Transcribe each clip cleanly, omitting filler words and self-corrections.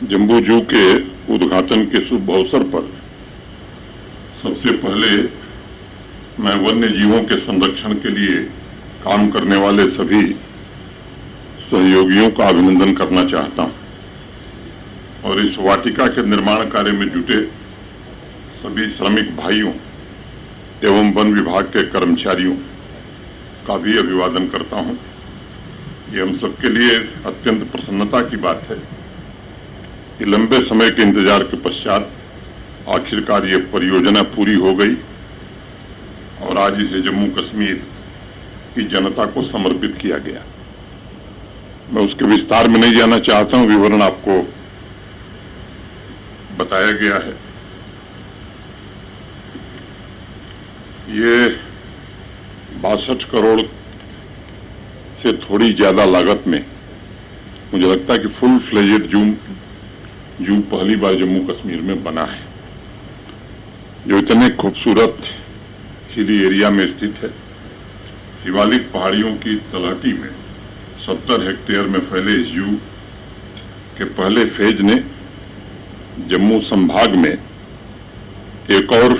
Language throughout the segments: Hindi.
जम्बू जू के उद्घाटन के शुभ अवसर पर सबसे पहले मैं वन्य जीवों के संरक्षण के लिए काम करने वाले सभी सहयोगियों का अभिनंदन करना चाहता हूं और इस वाटिका के निर्माण कार्य में जुटे सभी श्रमिक भाइयों एवं वन विभाग के कर्मचारियों का भी अभिवादन करता हूं। ये हम सबके लिए अत्यंत प्रसन्नता की बात है कि लंबे समय के इंतजार के पश्चात आखिरकार ये परियोजना पूरी हो गई और आज इसे जम्मू कश्मीर की जनता को समर्पित किया गया। मैं उसके विस्तार में नहीं जाना चाहता हूं, विवरण आपको बताया गया है। ये 62 करोड़ से थोड़ी ज्यादा लागत में मुझे लगता है कि फुल फ्लेजेड जू पहली बार जम्मू कश्मीर में बना है, जो इतने खूबसूरत हिली एरिया में स्थित है। शिवालिक पहाड़ियों की तलहटी में 70 हेक्टेयर में फैले इस जू के पहले फेज ने जम्मू संभाग में एक और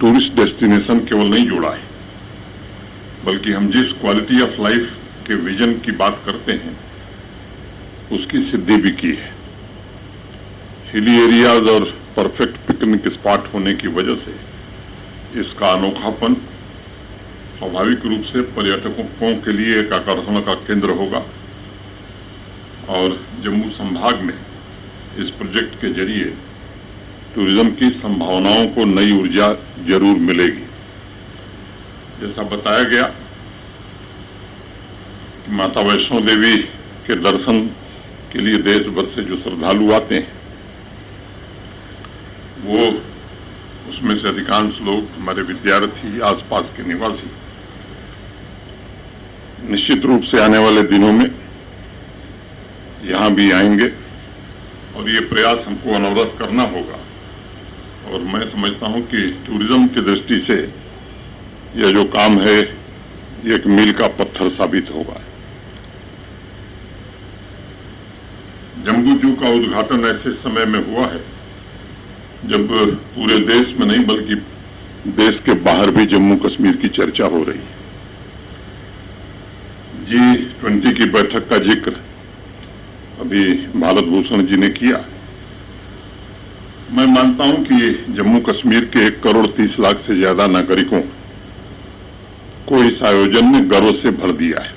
टूरिस्ट डेस्टिनेशन केवल नहीं जोड़ा है, बल्कि हम जिस क्वालिटी ऑफ लाइफ के विजन की बात करते हैं उसकी सिद्धि भी की है। हिली एरियाज और परफेक्ट पिकनिक स्पॉट होने की वजह से इसका अनोखापन स्वाभाविक रूप से पर्यटकों के लिए एक आकर्षण का केंद्र होगा और जम्मू संभाग में इस प्रोजेक्ट के जरिए टूरिज्म की संभावनाओं को नई ऊर्जा जरूर मिलेगी। जैसा बताया गया कि माता वैष्णो देवी के दर्शन के लिए देश भर से जो श्रद्धालु आते हैं वो उसमें से अधिकांश लोग हमारे विद्यार्थी, आसपास के निवासी निश्चित रूप से आने वाले दिनों में यहाँ भी आएंगे और ये प्रयास हमको अनवरत करना होगा। और मैं समझता हूँ कि टूरिज्म की दृष्टि से यह जो काम है ये एक मील का पत्थर साबित होगा। जम्बू जू का उद्घाटन ऐसे समय में हुआ है जब पूरे देश में नहीं बल्कि देश के बाहर भी जम्मू कश्मीर की चर्चा हो रही है। G20 की बैठक का जिक्र अभी भारत भूषण जी ने किया। मैं मानता हूं कि जम्मू कश्मीर के 1,30,00,000 से ज्यादा नागरिकों को इस आयोजन ने गर्व से भर दिया है।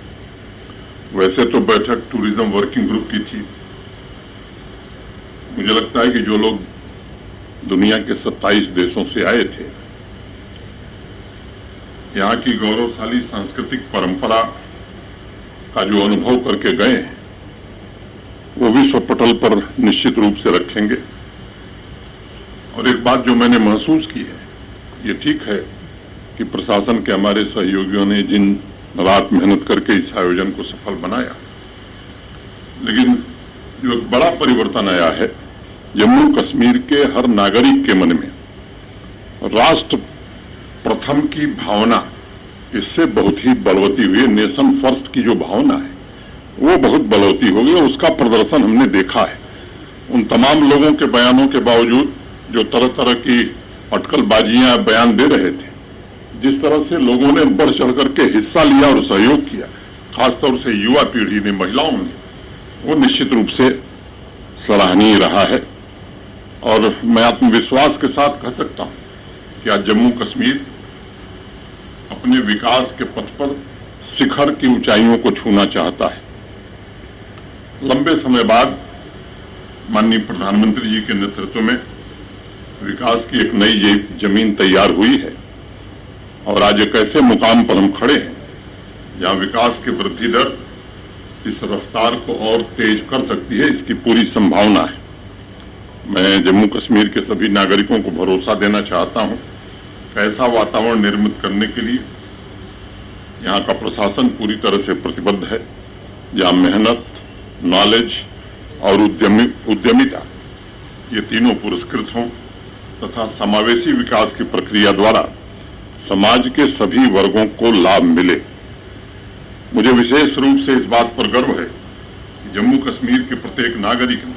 वैसे तो बैठक टूरिज्म वर्किंग ग्रुप की थी। मुझे लगता है कि जो लोग दुनिया के 27 देशों से आए थे, यहाँ की गौरवशाली सांस्कृतिक परंपरा का जो अनुभव करके गए हैं वो विश्व पटल पर निश्चित रूप से रखेंगे। और एक बात जो मैंने महसूस की है, ये ठीक है कि प्रशासन के हमारे सहयोगियों ने दिन रात मेहनत करके इस आयोजन को सफल बनाया, लेकिन जो एक बड़ा परिवर्तन आया है जम्मू कश्मीर के हर नागरिक के मन में राष्ट्र प्रथम की भावना इससे बहुत ही बलवती हुई है। नेशन फर्स्ट की जो भावना है वो बहुत बलवती हो गई और उसका प्रदर्शन हमने देखा है। उन तमाम लोगों के बयानों के बावजूद जो तरह तरह की अटकलबाजियां बयान दे रहे थे, जिस तरह से लोगों ने बढ़ चढ़ करके हिस्सा लिया और सहयोग किया, खासतौर से युवा पीढ़ी ने, महिलाओं ने, वो निश्चित रूप से सराहनीय रहा है। और मैं आत्मविश्वास के साथ कह सकता हूं कि आज जम्मू कश्मीर अपने विकास के पथ पर शिखर की ऊंचाइयों को छूना चाहता है। लंबे समय बाद माननीय प्रधानमंत्री जी के नेतृत्व में विकास की एक नई जमीन तैयार हुई है और आज एक ऐसे मुकाम पर हम खड़े हैं जहां विकास की वृद्धि दर इस रफ्तार को और तेज कर सकती है, इसकी पूरी संभावना है। मैं जम्मू कश्मीर के सभी नागरिकों को भरोसा देना चाहता हूं कि ऐसा वातावरण निर्मित करने के लिए यहाँ का प्रशासन पूरी तरह से प्रतिबद्ध है, जहाँ मेहनत, नॉलेज और उद्यमिता ये तीनों पुरस्कृत हों तथा समावेशी विकास की प्रक्रिया द्वारा समाज के सभी वर्गों को लाभ मिले। मुझे विशेष रूप से इस बात पर गर्व है कि जम्मू कश्मीर के प्रत्येक नागरिक ने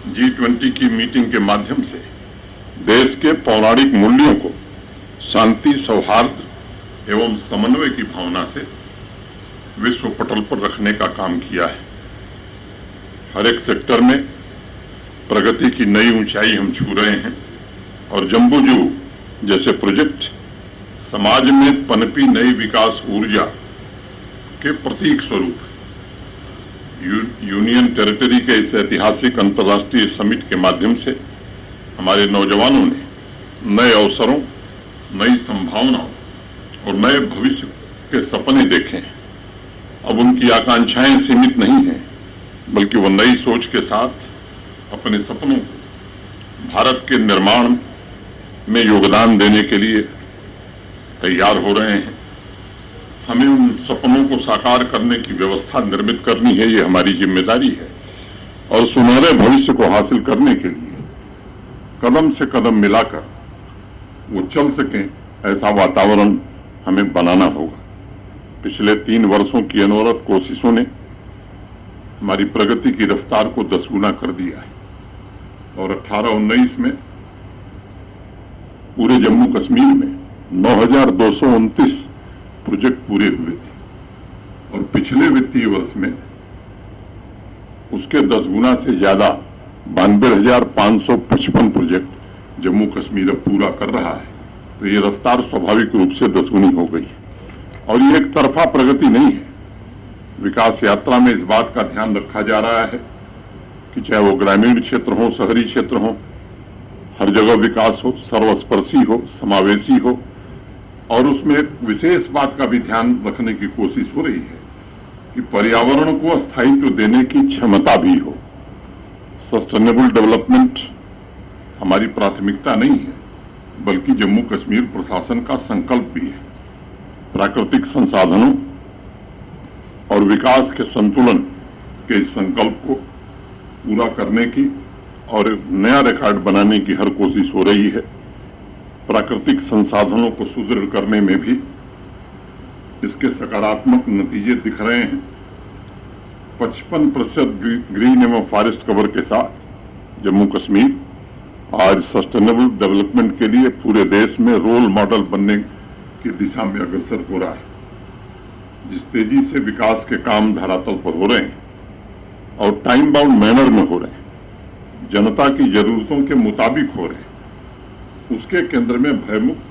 G20 की मीटिंग के माध्यम से देश के पौराणिक मूल्यों को शांति, सौहार्द एवं समन्वय की भावना से विश्व पटल पर रखने का काम किया है। हर एक सेक्टर में प्रगति की नई ऊंचाई हम छू रहे हैं और जम्बूजू जैसे प्रोजेक्ट समाज में पनपी नई विकास ऊर्जा के प्रतीक स्वरूप यूनियन टेरिटरी के इस ऐतिहासिक अंतर्राष्ट्रीय समिट के माध्यम से हमारे नौजवानों ने नए अवसरों, नई संभावनाओं और नए भविष्य के सपने देखे हैं। अब उनकी आकांक्षाएं सीमित नहीं हैं, बल्कि वो नई सोच के साथ अपने सपनों को भारत के निर्माण में योगदान देने के लिए तैयार हो रहे हैं। हमें उन सपनों को साकार करने की व्यवस्था निर्मित करनी है, ये हमारी जिम्मेदारी है और सुनहरे भविष्य को हासिल करने के लिए कदम से कदम मिलाकर वो चल सकें, ऐसा वातावरण हमें बनाना होगा। पिछले 3 वर्षों की अनवरत कोशिशों ने हमारी प्रगति की रफ्तार को 10 गुना कर दिया है और 18-19 में पूरे जम्मू कश्मीर में 9,229 प्रोजेक्ट पूरे हुए थे और पिछले वित्तीय वर्ष में उसके 10 गुना से ज्यादा 92,555 प्रोजेक्ट जम्मू कश्मीर अब पूरा कर रहा है। तो ये रफ्तार स्वाभाविक रूप से 10 गुनी हो गई है और ये एक तरफा प्रगति नहीं है। विकास यात्रा में इस बात का ध्यान रखा जा रहा है कि चाहे वो ग्रामीण क्षेत्र हो, शहरी क्षेत्र हो, हर जगह विकास हो, सर्वस्पर्शी हो, समावेशी हो और उसमें एक विशेष बात का भी ध्यान रखने की कोशिश हो रही है कि पर्यावरण को स्थायित्व देने की क्षमता भी हो। सस्टेनेबल डेवलपमेंट हमारी प्राथमिकता नहीं है, बल्कि जम्मू कश्मीर प्रशासन का संकल्प भी है। प्राकृतिक संसाधनों और विकास के संतुलन के इस संकल्प को पूरा करने की और नया रिकॉर्ड बनाने की हर कोशिश हो रही है। प्राकृतिक संसाधनों को सुदृढ़ करने में भी इसके सकारात्मक नतीजे दिख रहे हैं। 55% ग्रीन एवं फॉरेस्ट कवर के साथ जम्मू कश्मीर आज सस्टेनेबल डेवलपमेंट के लिए पूरे देश में रोल मॉडल बनने की दिशा में अग्रसर हो रहा है। जिस तेजी से विकास के काम धरातल पर हो रहे हैं और टाइम बाउंड मैनर में हो रहे हैं, जनता की जरूरतों के मुताबिक हो रहे हैं, उसके केंद्र में भयमुक्त,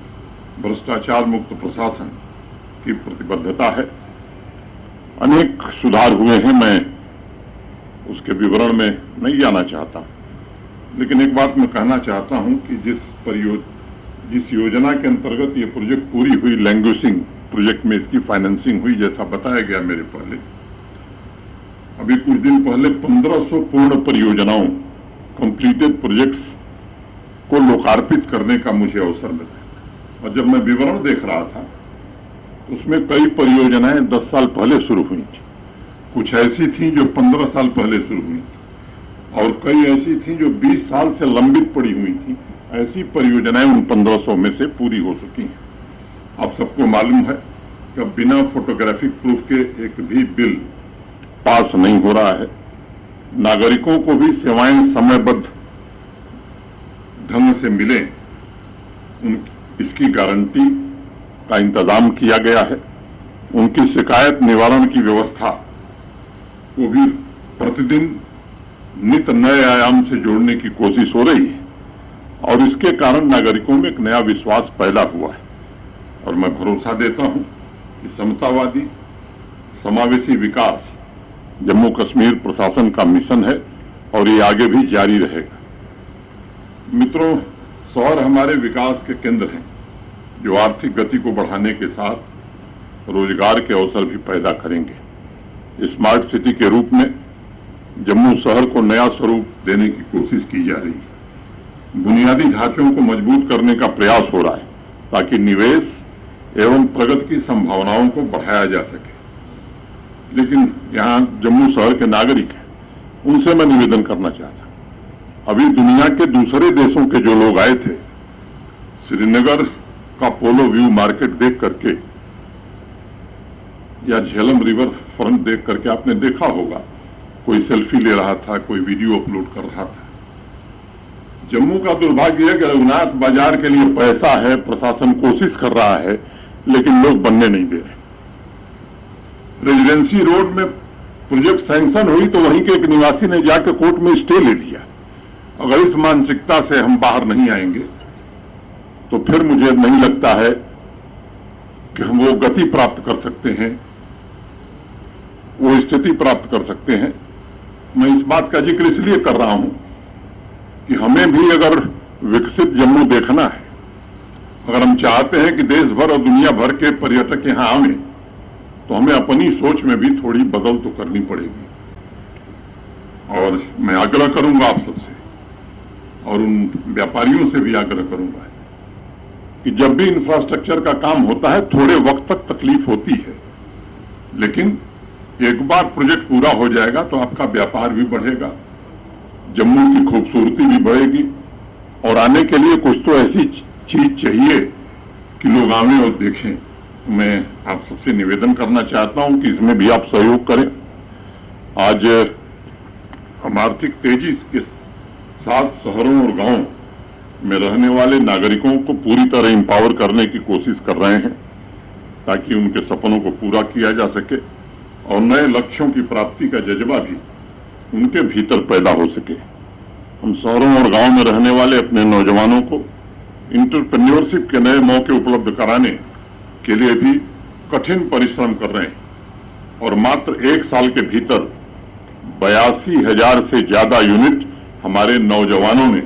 भ्रष्टाचार मुक्त प्रशासन की प्रतिबद्धता है। अनेक सुधार हुए हैं, मैं उसके विवरण में नहीं जाना चाहता, लेकिन एक बात मैं कहना चाहता हूं कि जिस योजना के अंतर्गत ये प्रोजेक्ट पूरी हुई, लैंग्वेजिंग प्रोजेक्ट में इसकी फाइनेंसिंग हुई, जैसा बताया गया मेरे पहले, अभी कुछ दिन पहले 1500 पूर्ण परियोजनाओं, कंप्लीटेड प्रोजेक्ट्स को लोकार्पित करने का मुझे अवसर मिला। और जब मैं विवरण देख रहा था तो उसमें कई परियोजनाएं 10 साल पहले शुरू हुई थी, कुछ ऐसी थी जो 15 साल पहले शुरू हुई थी और कई ऐसी थी जो 20 साल से लंबित पड़ी हुई थी। ऐसी परियोजनाएं उन 1500 में से पूरी हो चुकी हैं। आप सबको मालूम है कि बिना फोटोग्राफिक प्रूफ के एक भी बिल पास नहीं हो रहा है। नागरिकों को भी सेवाएं समयबद्ध ढंग से मिले, इसकी गारंटी का इंतजाम किया गया है। उनकी शिकायत निवारण की व्यवस्था को भी प्रतिदिन नित नए आयाम से जोड़ने की कोशिश हो रही है और इसके कारण नागरिकों में एक नया विश्वास पैदा हुआ है। और मैं भरोसा देता हूं कि समतावादी समावेशी विकास जम्मू कश्मीर प्रशासन का मिशन है और ये आगे भी जारी रहेगा। मित्रों, शहर हमारे विकास के केंद्र हैं जो आर्थिक गति को बढ़ाने के साथ रोजगार के अवसर भी पैदा करेंगे। स्मार्ट सिटी के रूप में जम्मू शहर को नया स्वरूप देने की कोशिश की जा रही है। बुनियादी ढांचों को मजबूत करने का प्रयास हो रहा है ताकि निवेश एवं प्रगति की संभावनाओं को बढ़ाया जा सके। लेकिन यहाँ जम्मू शहर के नागरिक हैं, उनसे मैं निवेदन करना चाहता हूं, अभी दुनिया के दूसरे देशों के जो लोग आए थे, श्रीनगर का पोलो व्यू मार्केट देख करके या झेलम रिवर फ्रंट देख करके आपने देखा होगा, कोई सेल्फी ले रहा था, कोई वीडियो अपलोड कर रहा था। जम्मू का दुर्भाग्य है कि रघुनाथ बाजार के लिए पैसा है, प्रशासन कोशिश कर रहा है, लेकिन लोग बनने नहीं दे रहे। रेजिडेंसी रोड में प्रोजेक्ट सैंक्शन हुई तो वहीं के एक निवासी ने जाकर कोर्ट में स्टे ले लिया। अगर इस मानसिकता से हम बाहर नहीं आएंगे तो फिर मुझे नहीं लगता है कि हम वो गति प्राप्त कर सकते हैं, वो स्थिति प्राप्त कर सकते हैं। मैं इस बात का जिक्र इसलिए कर रहा हूं कि हमें भी अगर विकसित जम्मू देखना है, अगर हम चाहते हैं कि देश भर और दुनिया भर के पर्यटक यहां आवें, तो हमें अपनी सोच में भी थोड़ी बदल तो करनी पड़ेगी। और मैं आग्रह करूंगा आप सबसे और उन व्यापारियों से भी आग्रह करूंगा कि जब भी इंफ्रास्ट्रक्चर का काम होता है थोड़े वक्त तक तकलीफ होती है, लेकिन एक बार प्रोजेक्ट पूरा हो जाएगा तो आपका व्यापार भी बढ़ेगा, जम्मू की खूबसूरती भी बढ़ेगी और आने के लिए कुछ तो ऐसी चीज चाहिए कि लोग आवें और देखें। मैं आप सबसे निवेदन करना चाहता हूं कि इसमें भी आप सहयोग करें। आज हम आर्थिक तेजी के साथ शहरों और गांवों में रहने वाले नागरिकों को पूरी तरह एम्पावर करने की कोशिश कर रहे हैं ताकि उनके सपनों को पूरा किया जा सके और नए लक्ष्यों की प्राप्ति का जज्बा भी उनके भीतर पैदा हो सके। हम शहरों और गांवों में रहने वाले अपने नौजवानों को इंटरप्रेन्योरशिप के नए मौके उपलब्ध कराने के लिए भी कठिन परिश्रम कर रहे हैं और मात्र 1 साल के भीतर 82,000 से ज्यादा यूनिट हमारे नौजवानों ने,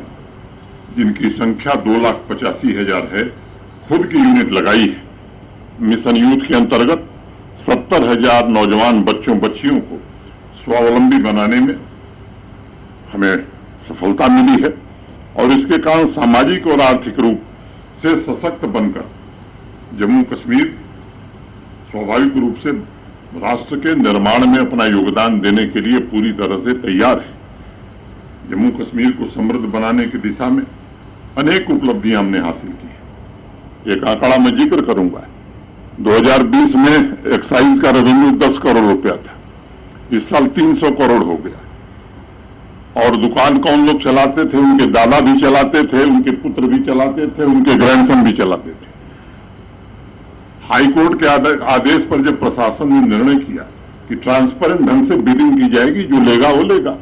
जिनकी संख्या 2,85,000 है, खुद की यूनिट लगाई है। मिशन यूथ के अंतर्गत 70,000 नौजवान बच्चों बच्चियों को स्वावलंबी बनाने में हमें सफलता मिली है और इसके कारण सामाजिक और आर्थिक रूप से सशक्त बनकर जम्मू कश्मीर स्वाभाविक रूप से राष्ट्र के निर्माण में अपना योगदान देने के लिए पूरी तरह से तैयार है। जम्मू कश्मीर को समृद्ध बनाने की दिशा में अनेक उपलब्धियां हमने हासिल की है। एक आंकड़ा मैं जिक्र करूंगा, 2020 में एक्साइज का रेवेन्यू 10 करोड़ रुपया था, इस साल 300 करोड़ हो गया। और दुकान कौन लोग चलाते थे? उनके दादा भी चलाते थे, उनके पुत्र भी चलाते थे, उनके ग्रैंडसन भी चलाते थे। हाईकोर्ट के आदेश पर जब प्रशासन ने निर्णय किया कि ट्रांसपेरेंट ढंग से बिलिंग की जाएगी, जो लेगा वो लेगा,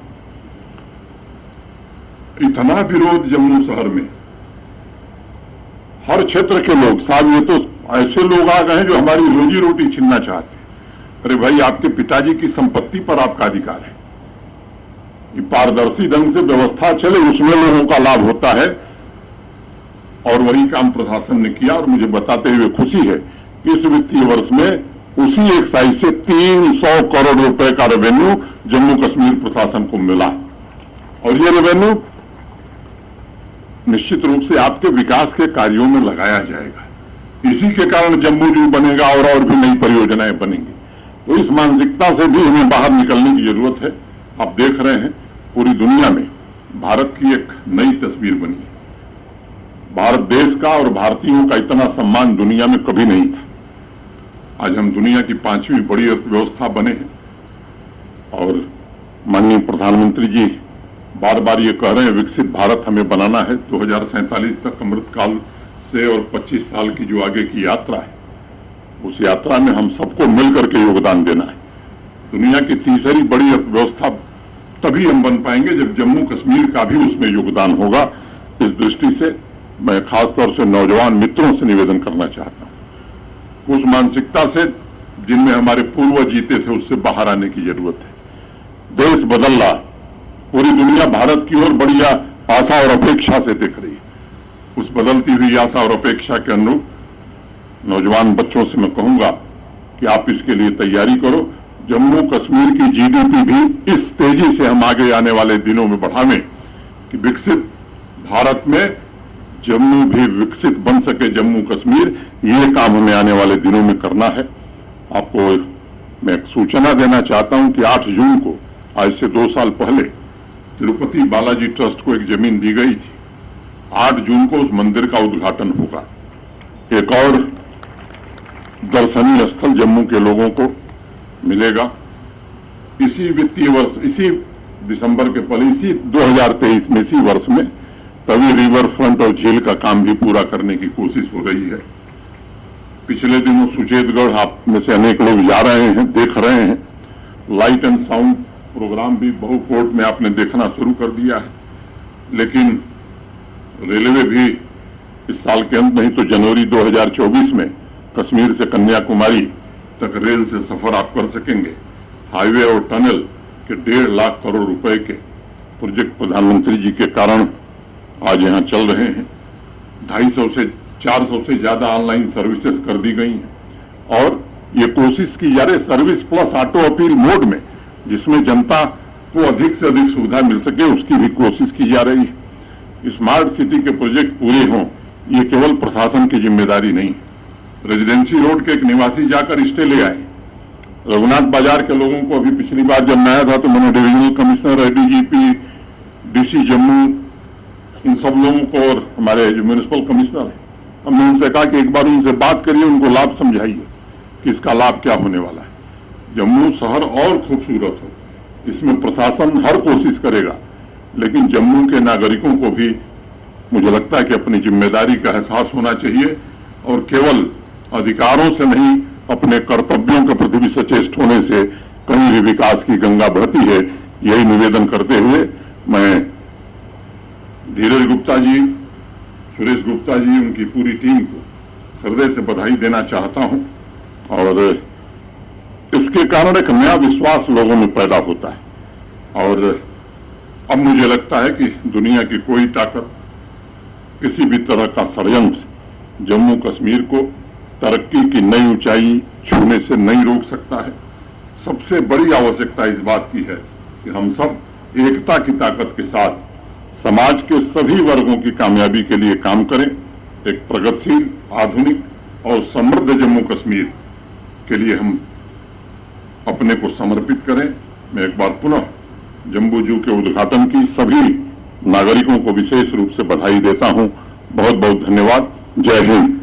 इतना विरोध जम्मू शहर में हर क्षेत्र के लोग, साहब ये तो ऐसे लोग आ गए हैं जो हमारी रोजी रोटी छीनना चाहते हैं। अरे भाई, आपके पिताजी की संपत्ति पर आपका अधिकार है, ये पारदर्शी ढंग से व्यवस्था चले, उसमें लोगों का लाभ होता है। और वही काम प्रशासन ने किया और मुझे बताते हुए खुशी है कि इस वित्तीय वर्ष में उसी एक्साइज से 300 करोड़ रुपए का रेवेन्यू जम्मू कश्मीर प्रशासन को मिला और ये रेवेन्यू निश्चित रूप से आपके विकास के कार्यों में लगाया जाएगा। इसी के कारण जम्मू जू बनेगा और भी नई परियोजनाएं बनेंगी। तो इस मानसिकता से भी हमें बाहर निकलने की जरूरत है। आप देख रहे हैं पूरी दुनिया में भारत की एक नई तस्वीर बनी है। भारत देश का और भारतीयों का इतना सम्मान दुनिया में कभी नहीं था। आज हम दुनिया की 5वीं बड़ी अर्थव्यवस्था बने हैं और माननीय प्रधानमंत्री जी बार बार ये कह रहे हैं विकसित भारत हमें बनाना है। 2047 तक अमृतकाल से और 25 साल की जो आगे की यात्रा है, उस यात्रा में हम सबको मिलकर के योगदान देना है। दुनिया की तीसरी बड़ी अर्थव्यवस्था तभी हम बन पाएंगे जब जम्मू कश्मीर का भी उसमें योगदान होगा। इस दृष्टि से मैं खासतौर से नौजवान मित्रों से निवेदन करना चाहता हूं, उस मानसिकता से जिनमें हमारे पूर्वज जीते थे उससे बाहर आने की जरूरत है। देश बदल रहा, पूरी दुनिया भारत की ओर बड़ी आशा और अपेक्षा से देख रही है। उस बदलती हुई आशा और अपेक्षा के अनुरूप नौजवान बच्चों से मैं कहूंगा कि आप इसके लिए तैयारी करो। जम्मू कश्मीर की जीडीपी भी इस तेजी से हम आगे आने वाले दिनों में बढ़ावें कि विकसित भारत में जम्मू भी विकसित बन सके। जम्मू कश्मीर, ये काम हमें आने वाले दिनों में करना है। आपको मैं एक सूचना देना चाहता हूं कि 8 जून को, आज से 2 साल पहले, तिरुपति बालाजी ट्रस्ट को एक जमीन दी गई थी। 8 जून को उस मंदिर का उद्घाटन होगा। एक और दर्शनीय स्थल जम्मू के लोगों को मिलेगा। इसी वित्तीय वर्ष, इसी दिसंबर के पहले, इसी 2023 में, इसी वर्ष में तवी रिवर फ्रंट और झील का काम भी पूरा करने की कोशिश हो रही है। पिछले दिनों सुचेतगढ़ आप में से अनेक लोग जा रहे हैं, देख रहे हैं। लाइट एंड साउंड प्रोग्राम भी बहुकोट में आपने देखना शुरू कर दिया है। लेकिन रेलवे भी इस साल के अंत नहीं तो जनवरी 2024 में कश्मीर से कन्याकुमारी तक रेल से सफर आप कर सकेंगे। हाईवे और टनल के 1.5 लाख करोड़ रुपए के प्रोजेक्ट प्रधानमंत्री जी के कारण आज यहाँ चल रहे हैं। 250 से 400 से ज्यादा ऑनलाइन सर्विसेज कर दी गई हैं और ये कोशिश की जा रही service plus auto appeal mode में, जिसमें जनता को अधिक से अधिक सुविधा मिल सके, उसकी भी कोशिश की जा रही है। स्मार्ट सिटी के प्रोजेक्ट पूरे हों, ये केवल प्रशासन की जिम्मेदारी नहीं। रेजिडेंसी रोड के एक निवासी जाकर स्टे ले आए। रघुनाथ बाजार के लोगों को अभी पिछली बार जब मैं आया था तो मैंने divisional commissioner, ADGP, DC Jammu, इन सब लोगों को और हमारे जो म्यूनिसिपल कमिश्नर हैं, हमने उनसे कहा कि एक बार उनसे बात करिए, उनको लाभ समझाइए कि इसका लाभ क्या होने वाला है। जम्मू शहर और खूबसूरत हो, इसमें प्रशासन हर कोशिश करेगा, लेकिन जम्मू के नागरिकों को भी मुझे लगता है कि अपनी जिम्मेदारी का एहसास होना चाहिए और केवल अधिकारों से नहीं, अपने कर्तव्यों के प्रति भी सचेत होने से कहीं भी विकास की गंगा बहती है। यही निवेदन करते हुए मैं धीरज गुप्ता जी, सुरेश गुप्ता जी, उनकी पूरी टीम को हृदय से बधाई देना चाहता हूं और इसके कारण एक नया विश्वास लोगों में पैदा होता है और अब मुझे लगता है कि दुनिया की कोई ताकत किसी भी तरह का षड्यंत्र जम्मू कश्मीर को तरक्की की नई ऊंचाई छूने से नहीं रोक सकता है। सबसे बड़ी आवश्यकता इस बात की है कि हम सब एकता की ताकत के साथ समाज के सभी वर्गों की कामयाबी के लिए काम करें। एक प्रगतिशील, आधुनिक और समृद्ध जम्मू कश्मीर के लिए हम अपने को समर्पित करें। मैं एक बार पुनः जम्बू जू के उद्घाटन की सभी नागरिकों को विशेष रूप से बधाई देता हूं। बहुत बहुत धन्यवाद। जय हिंद।